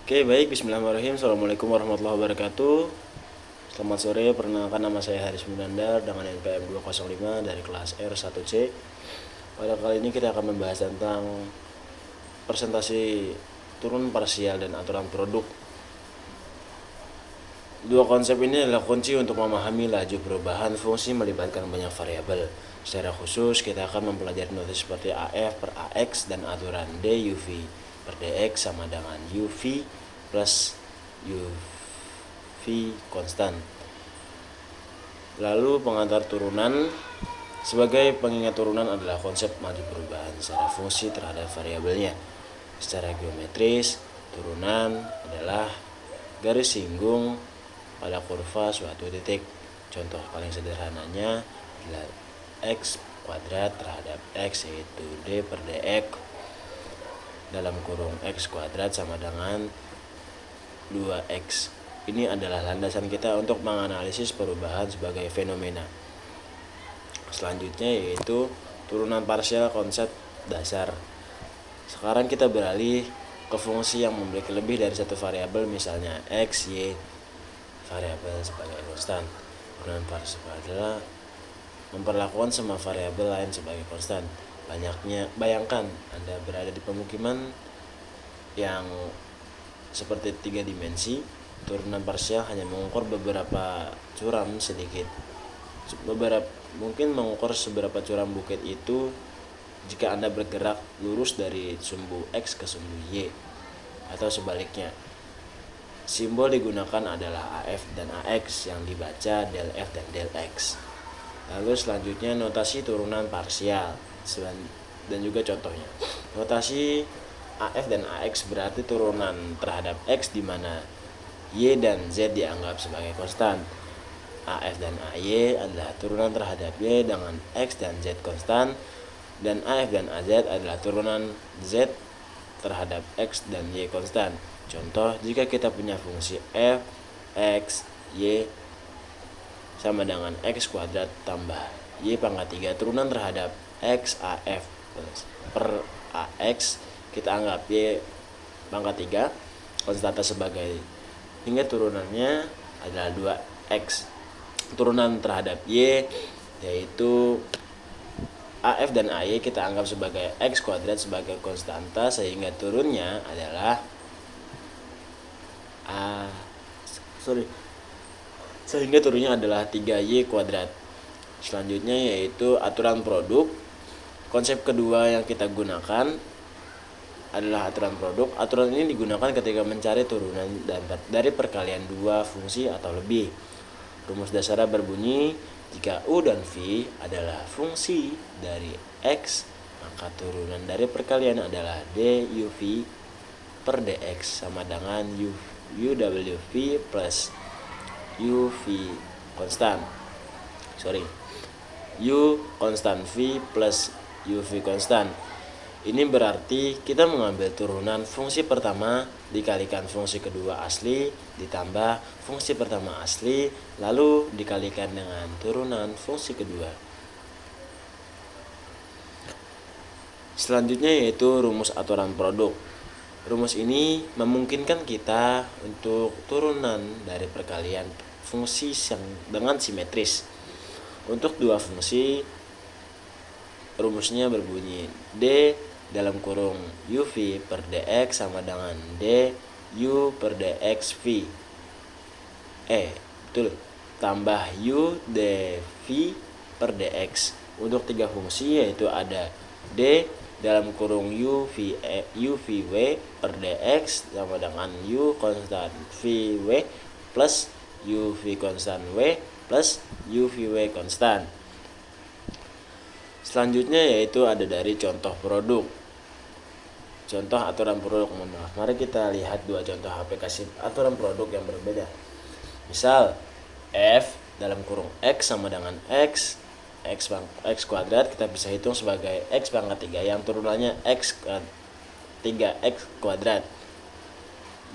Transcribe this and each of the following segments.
Oke, baik. Bismillahirrahmanirrahim. Assalamualaikum warahmatullahi wabarakatuh. Selamat sore, perkenalkan nama saya Haris Munandar dengan NPM 205 dari kelas R1C. Pada kali ini kita akan membahas tentang presentasi turun parsial dan aturan produk. Dua konsep ini adalah kunci untuk memahami laju perubahan fungsi melibatkan banyak variabel. Secara khusus, kita akan mempelajari notasi seperti AF per AX dan aturan DUV per DX sama dengan UV plus UV konstan. Lalu pengantar turunan. Sebagai pengingat turunan adalah konsep maju perubahan secara fungsi terhadap variabelnya. Secara geometris, turunan adalah garis singgung pada kurva suatu titik. Contoh paling sederhananya adalah X kuadrat terhadap X, yaitu D per DX dalam kurung X kuadrat sama dengan 2X. Ini adalah landasan kita untuk menganalisis perubahan sebagai fenomena. Selanjutnya yaitu turunan parsial, konsep dasar. Sekarang kita beralih ke fungsi yang memiliki lebih dari satu variabel, misalnya X, Y, variabel sebagai konstan. Turunan parsial adalah memperlakukan semua variabel lain sebagai konstan. Bayangkan Anda berada di pemukiman yang seperti 3 dimensi. Turunan parsial hanya mengukur beberapa curam sedikit. Mungkin mengukur seberapa curam bukit itu jika Anda bergerak lurus dari sumbu X ke sumbu Y, atau sebaliknya. Simbol digunakan adalah AF dan AX yang dibaca del F dan del X. Lalu selanjutnya notasi turunan parsial dan juga contohnya. Notasi AF dan AX berarti turunan terhadap X di mana Y dan Z dianggap sebagai konstan. AF dan AY adalah turunan terhadap Y dengan X dan Z konstan, dan AF dan AZ adalah turunan Z terhadap X dan Y konstan. Contoh, jika kita punya fungsi F, X, Y sama dengan X kuadrat tambah Y pangkat 3 turunan terhadap X AF per AX, kita anggap Y pangkat 3 konstanta sebagai, hingga turunannya adalah 2X. Turunan terhadap Y yaitu AF dan AY kita anggap sebagai X kuadrat sebagai konstanta, sehingga turunnya adalah sehingga turunnya adalah 3Y kuadrat. Selanjutnya yaitu aturan produk. Konsep kedua yang kita gunakan adalah aturan produk. Aturan ini digunakan ketika mencari turunan dari perkalian dua fungsi atau lebih. Rumus dasarnya berbunyi, jika U dan V adalah fungsi dari X, maka turunan dari perkalian adalah DUV per DX sama dengan UWV plus UV konstan. U konstan V plus UV konstan. Ini berarti kita mengambil turunan fungsi pertama dikalikan fungsi kedua asli ditambah fungsi pertama asli lalu dikalikan dengan turunan fungsi kedua. Selanjutnya yaitu rumus aturan produk. Rumus ini memungkinkan kita untuk turunan dari perkalian fungsi dengan simetris. Untuk dua fungsi, rumusnya berbunyi D dalam kurung UV per DX sama dengan D U per DX V tambah U dV per DX. Untuk tiga fungsi yaitu ada D dalam kurung UVW per DX sama dengan U konstan VW plus UV konstan W plus UVW konstan. Selanjutnya yaitu ada dari contoh produk. Contoh aturan produk, mari kita lihat dua contoh aplikasi aturan produk yang berbeda. Misal F dalam kurung X sama dengan X kuadrat kita bisa hitung sebagai X pangkat 3 yang turunannya X 3X kuadrat.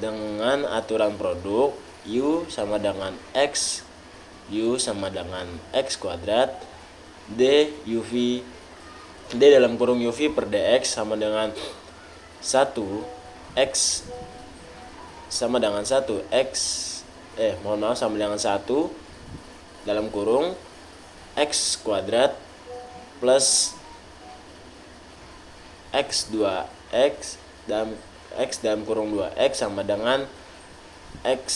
Dengan aturan produk U sama dengan X, U sama dengan X kuadrat, D dalam kurung UV per DX sama dengan 1 X sama dengan 1 sama dengan 1 dalam kurung X kuadrat plus X 2X dalam kurung 2X sama dengan X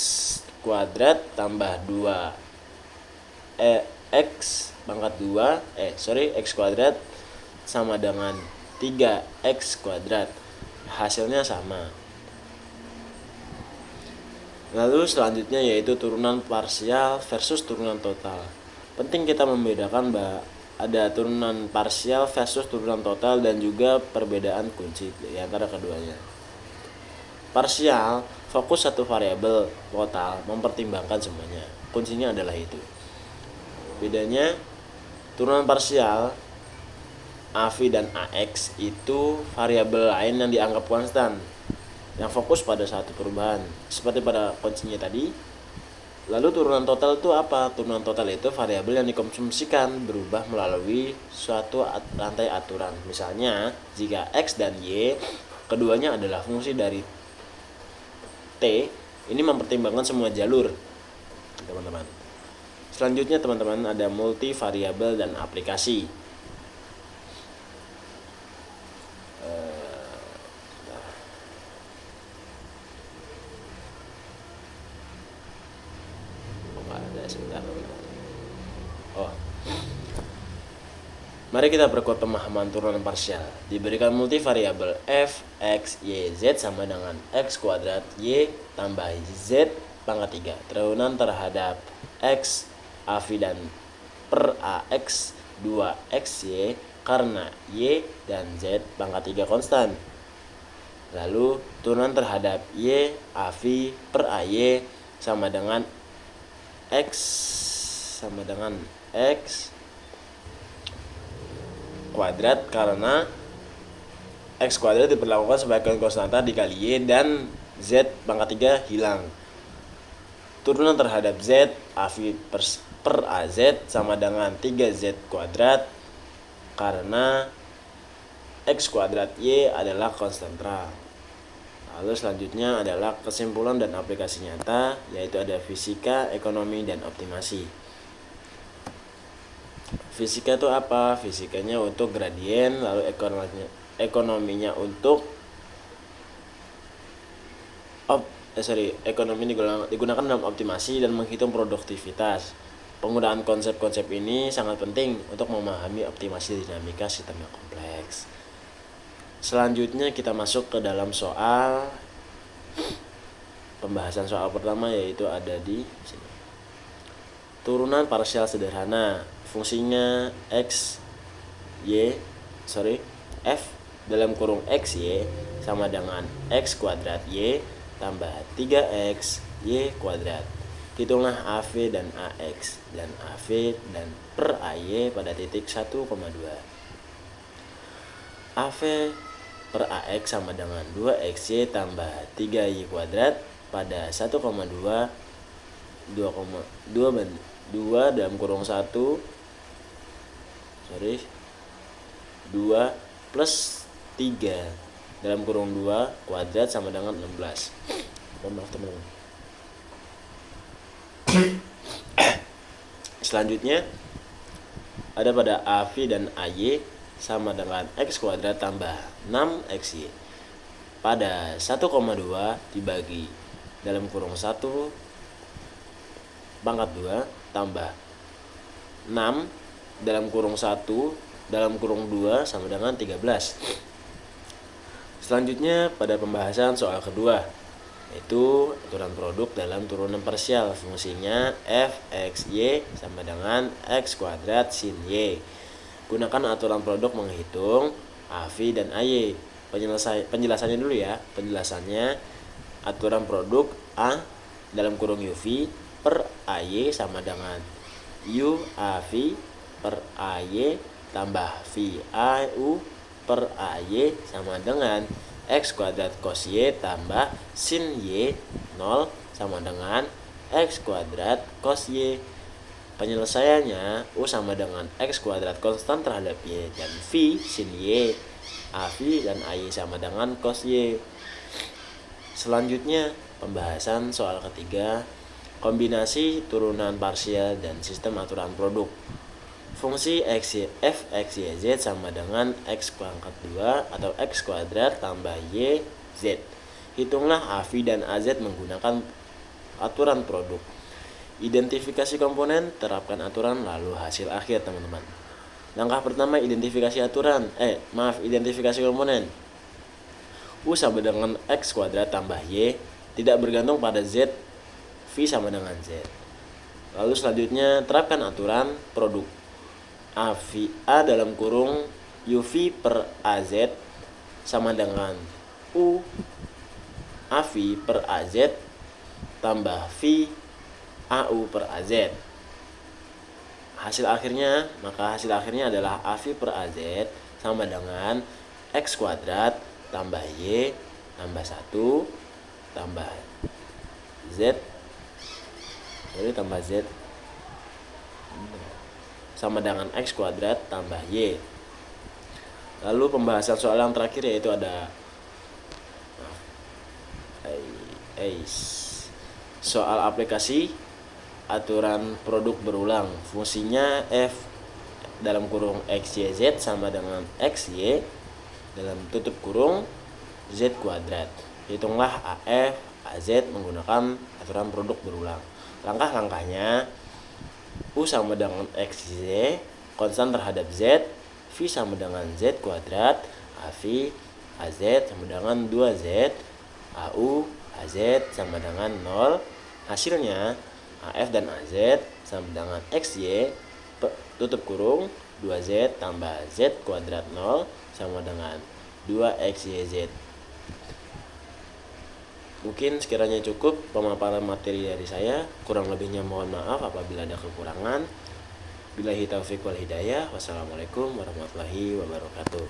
kuadrat tambah 2 X pangkat 2 X kuadrat sama dengan 3X kuadrat. Hasilnya sama. Lalu selanjutnya yaitu turunan parsial versus turunan total. Penting kita membedakan bahwa ada turunan parsial versus turunan total dan juga perbedaan kunci di antara keduanya. Parsial fokus satu variabel, total mempertimbangkan semuanya. Kuncinya adalah itu. Bedanya turunan parsial AV dan AX itu variabel lain yang dianggap konstan, yang fokus pada satu perubahan seperti pada kuncinya tadi. Lalu turunan total itu apa? Turunan total itu variabel yang dikonsumsikan berubah melalui suatu rantai aturan. Misalnya jika X dan Y keduanya adalah fungsi dari T, ini mempertimbangkan semua jalur, teman-teman. Selanjutnya teman-teman ada multivariabel dan aplikasi. Mari kita perkuat pemahaman turunan parsial. Diberikan multivariabel f, x, y, z sama dengan x kuadrat y tambah z pangkat 3. Turunan terhadap x, AV dan per AX 2xy karena y dan z pangkat 3 konstan. Lalu turunan terhadap y, AV per AY sama dengan x kuadrat karena X kuadrat diperlakukan sebagai konstanta dikali Y dan Z pangkat 3 hilang. Turunan terhadap Z AV per AZ sama dengan 3Z kuadrat karena X kuadrat Y adalah konstanta. Lalu selanjutnya adalah kesimpulan dan aplikasi nyata, yaitu ada fisika, ekonomi, dan optimasi. Fisika itu apa? Fisikanya untuk gradien, lalu ekonominya untuk ekonomi digunakan dalam optimasi dan menghitung produktivitas. Penggunaan konsep-konsep ini sangat penting untuk memahami optimasi dinamika sistem yang kompleks. Selanjutnya kita masuk ke dalam soal pembahasan soal pertama, yaitu ada di sini. Turunan parsial sederhana. Fungsinya f dalam kurung x y sama dengan x kuadrat y tambah 3x y kuadrat. Hitunglah AV dan AX dan AV dan per AY pada titik 1,2. AV per AX sama dengan 2xy tambah 3y kuadrat pada 1,2 2 dalam kurung 2 plus 3 dalam kurung 2 kuadrat sama dengan 16. Maaf teman-teman. Selanjutnya ada pada AV dan AY sama dengan X kuadrat tambah 6XY pada 1,2 dibagi dalam kurung 1 pangkat 2 tambah 6 dalam kurung 1 dalam kurung 2 sama dengan 13. Selanjutnya pada pembahasan soal kedua, yaitu aturan produk dalam turunan parsial. Fungsinya f x y sama dengan x kuadrat sin y. Gunakan aturan produk menghitung AV dan AY. Penjelasannya dulu ya. Penjelasannya aturan produk A dalam kurung UV per AY sama dengan U AV per AY tambah V AU per AY sama dengan X kuadrat cos Y tambah sin Y 0 sama dengan X kuadrat cos Y. Penyelesaiannya U sama dengan X kuadrat konstan terhadap Y dan V sin Y. AV dan AY sama dengan cos Y. Selanjutnya pembahasan soal ketiga, kombinasi turunan parsial dan sistem aturan produk. Fungsi f x y z sama dengan x pangkat 2 atau x kuadrat tambah y z. Hitunglah AV dan AZ menggunakan aturan produk. Identifikasi komponen, terapkan aturan, lalu hasil akhir, teman-teman. Langkah pertama, identifikasi identifikasi komponen. U sama dengan x kuadrat tambah y tidak bergantung pada z, v sama dengan z. Lalu selanjutnya, terapkan aturan produk. A dalam kurung UV per AZ sama dengan U AV per AZ tambah V AU per AZ. Hasil akhirnya adalah AV per AZ sama dengan X kuadrat tambah Y tambah 1 tambah Z sama dengan X kuadrat tambah Y. Lalu pembahasan soal yang terakhir yaitu ada soal aplikasi aturan produk berulang. Fungsinya F dalam kurung XYZ sama dengan XY dalam tutup kurung Z kuadrat. Hitunglah AF, AZ menggunakan aturan produk berulang. Langkah-langkahnya: U sama dengan XZ, konstan terhadap Z, V sama dengan Z kuadrat, AV, AZ sama dengan 2Z, AU, AZ sama dengan 0. Hasilnya, AF dan AZ sama dengan XY, tutup kurung, 2Z tambah Z kuadrat 0 sama dengan 2XYZ. Mungkin sekiranya cukup pemaparan materi dari saya. Kurang lebihnya mohon maaf apabila ada kekurangan. Billahi taufiq wal hidayah. Wassalamualaikum warahmatullahi wabarakatuh.